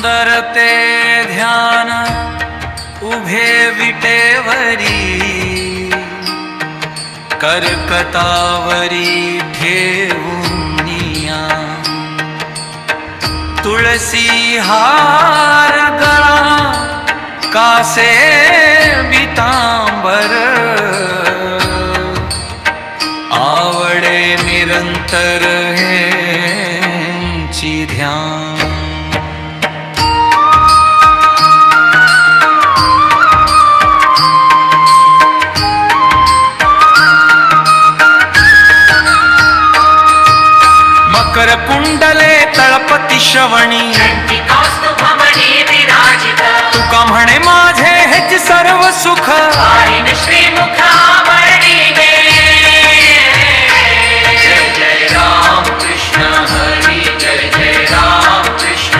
सुंदर ते ध्यान उभे विटेवरी, कर्कतावरी ठेवूनिया तुळसी हार गळा कासे बितांबर, आवडे निरंतर हेंची ध्यान. मकर कुंडले तळपती श्रवणी, तुका म्हणे माझे हेच सर्व सुख, श्रीमुख जय जय राम कृष्ण हरी, जय जय राम कृष्ण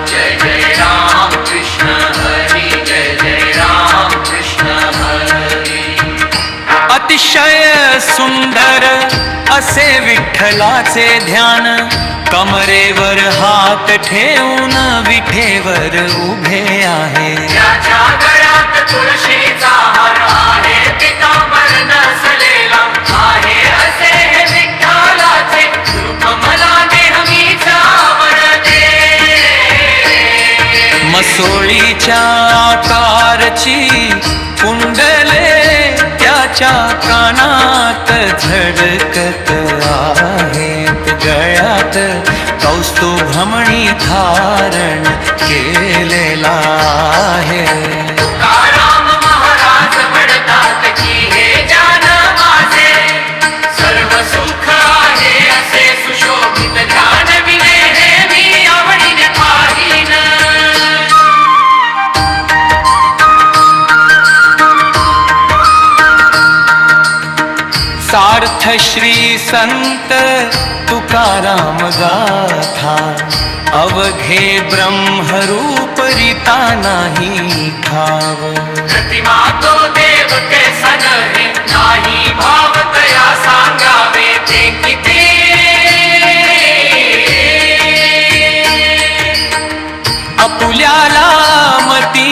जय जय राम कृष्ण हरी, जय जय राम कृष्ण हरी. अतिशय सुंदर असे विठ्ठलाचे ध्यान, कमरेवर हात ठेवून विठेवर उभे आहे. त्याच्या गळ्यात तुळशीचा हार आहे, पितांबर नसलेला आहे, असे हे विठ्ठलाचे रूप मला नेहमीच आवडते. मसोळीच्या आकारची कुंडले त्याच्या कानात झडकत आहेत, गळ्यात कौस्तुभमणी धारण केलेला आहे. तुकाराम महाराज म्हणतात की हे जान माझे सर्व सुख आहे, असे सुशोभित ध्यान विने हे मी आवडीने पाहीन. सार्थ श्री संत तुकाराम गाथा, अवघे ब्रह्मरूप रीता नाही ठाव. प्रतिमा तो देव कैसा नव्हे, नाही भाव तया सांगावे ते किती. अपुल्याला मती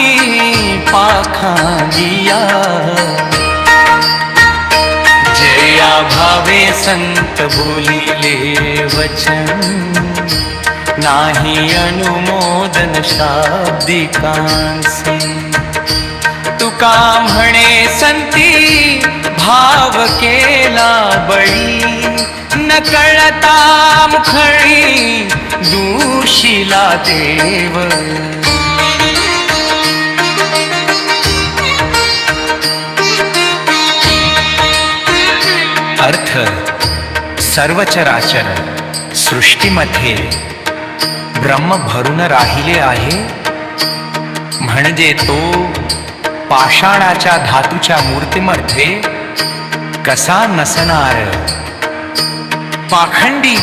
पाखांगिया, जया भावे संत बोलिले वचन, नाही अनुमोदन शाब्दिकांसी. तुका म्हणे संती भाव केला बळी, न कळता मुखडी दूषिला देव. अर्थ सर्व चराचर सृष्टीमध्ये ब्रह्म भरून राहिले आहे, म्हणजे तो पाषाणाच्या धातूच्या मूर्तीमध्ये कसा नसणार. पाखंडी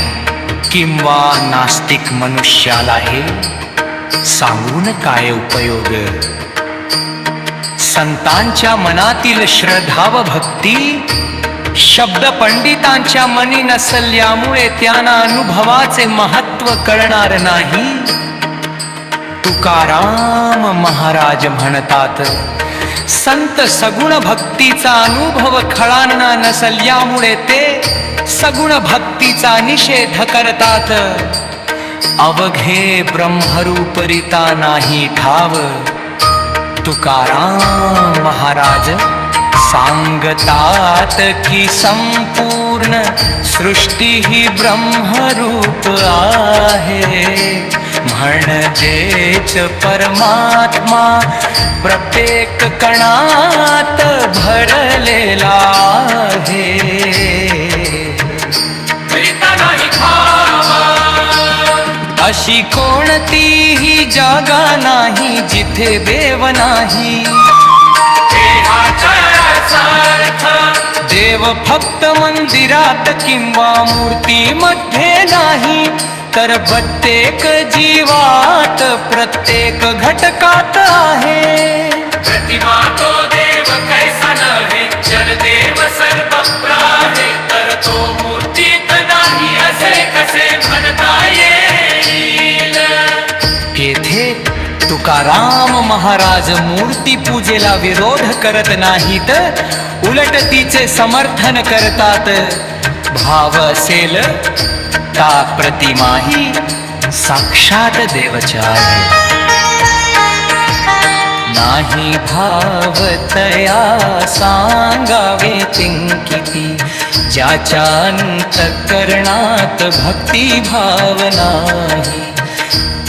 किंवा नास्तिक मनुष्याला हे सांगून काय उपयोग. संतांच्या मनातील श्रद्धा व भक्ती शब्द पंडितांच्या मनी नसल्यामुळे त्यांना अनुभवाचे महत्व कळणार नाही. तुकाराम महाराज म्हणतात, संत सगुण भक्तीचा अनुभव खळांना नसल्यामुळे ते सगुण भक्तीचा निषेध करतात. अवघे ब्रह्मरूपरिता नाही ठाव. तुकाराम महाराज सांगतात की संपूर्ण सृष्टी ही ब्रह्मरूप आहे, म्हणजेच परमात्मा प्रत्येक कणात भरलेला आहे. अशी कोणतीही जागा नाही जिथे देव नाही. देव फक्त मंदिरात किंवा मूर्तीमध्ये नाही, तर प्रत्येक जीवात प्रत्येक घटकात आहे. प्रतिमा तो देव कैसा नव्हे, जलदेव सर्व प्राणे, तर तो मूर्तीत नाही असे कसे म्हणता येईल. येथे महाराज मूर्ती पूजेला विरोध करत नाहीत, उलट तिचे समर्थन करतात. भाव असेल ता प्रतिमाही साक्षात देवच्या आहे. नाही भाव तया सांगावे किती, ज्याच्या अंतःकरणात भक्ती भाव नाही.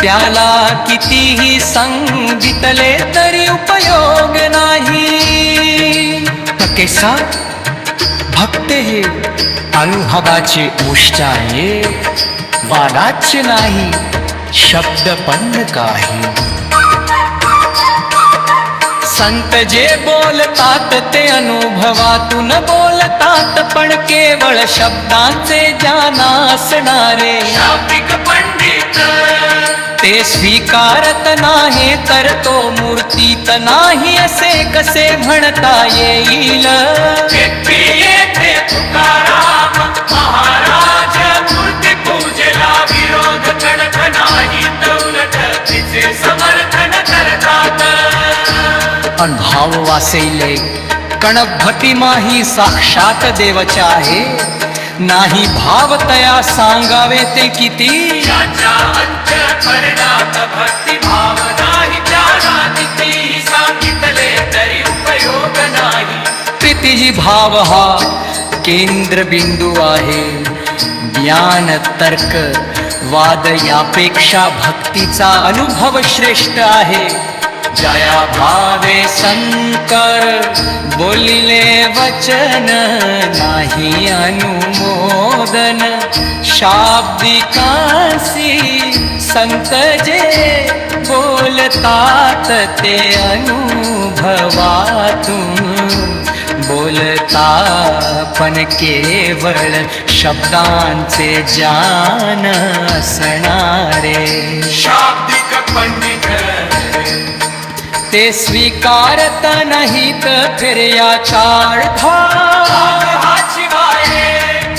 त्याला कितीही संगितले तरी उपयोग नाही. तकेसा भक्त हे अनुभवाचे उष्ट आहे, वादाचे नाही शब्द पण काही. संत जे बोलतात ते अनुभवातून बोलतात, पण केवळ शब्दांचे ज्ञान असणारे शाब्दिक पंडित ते स्वीकारत नाही, तर तो मूर्तीत नाही असे कसे म्हणता येईल. येथे तुकाराम महाराज मूर्ती पूजेला विरोध करत नाही, उलट तिचे समर्थन करतात. अनुभव वासेले कणभतिमाही साक्षात देवच्या आहे. नाही भाव तया सांगावे ते किती, ज्याच्या अंतःकरणात भक्ती भाव नाही, त्याला कितीही सांगितले तरी उपयोग नाही. प्रीतीजी भाव हा केंद्रबिंदू आहे. ज्ञान तर्क वाद यापेक्षा भक्तीचा अनुभव श्रेष्ठ आहे. जया भावे शंकर बोलिले वचन, नाही अनुमोदन शाब्दिकांसी. संत जे बोलतात ते अनुभवातून बोलता, पण केवळ शब्दांचे ज्ञान असणारे शाब्दिक पंडित ते स्वीकारत नाहीत फिर्याचा अडथळा.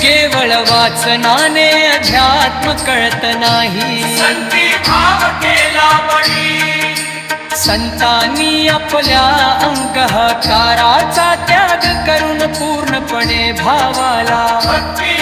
केवळ वाचनाने अध्यात्म कळत नाही. संती भाव केला बळी, संतांनी आपल्या अंगहकाराचा त्याग करून पूर्णपणे भावाला भक्ती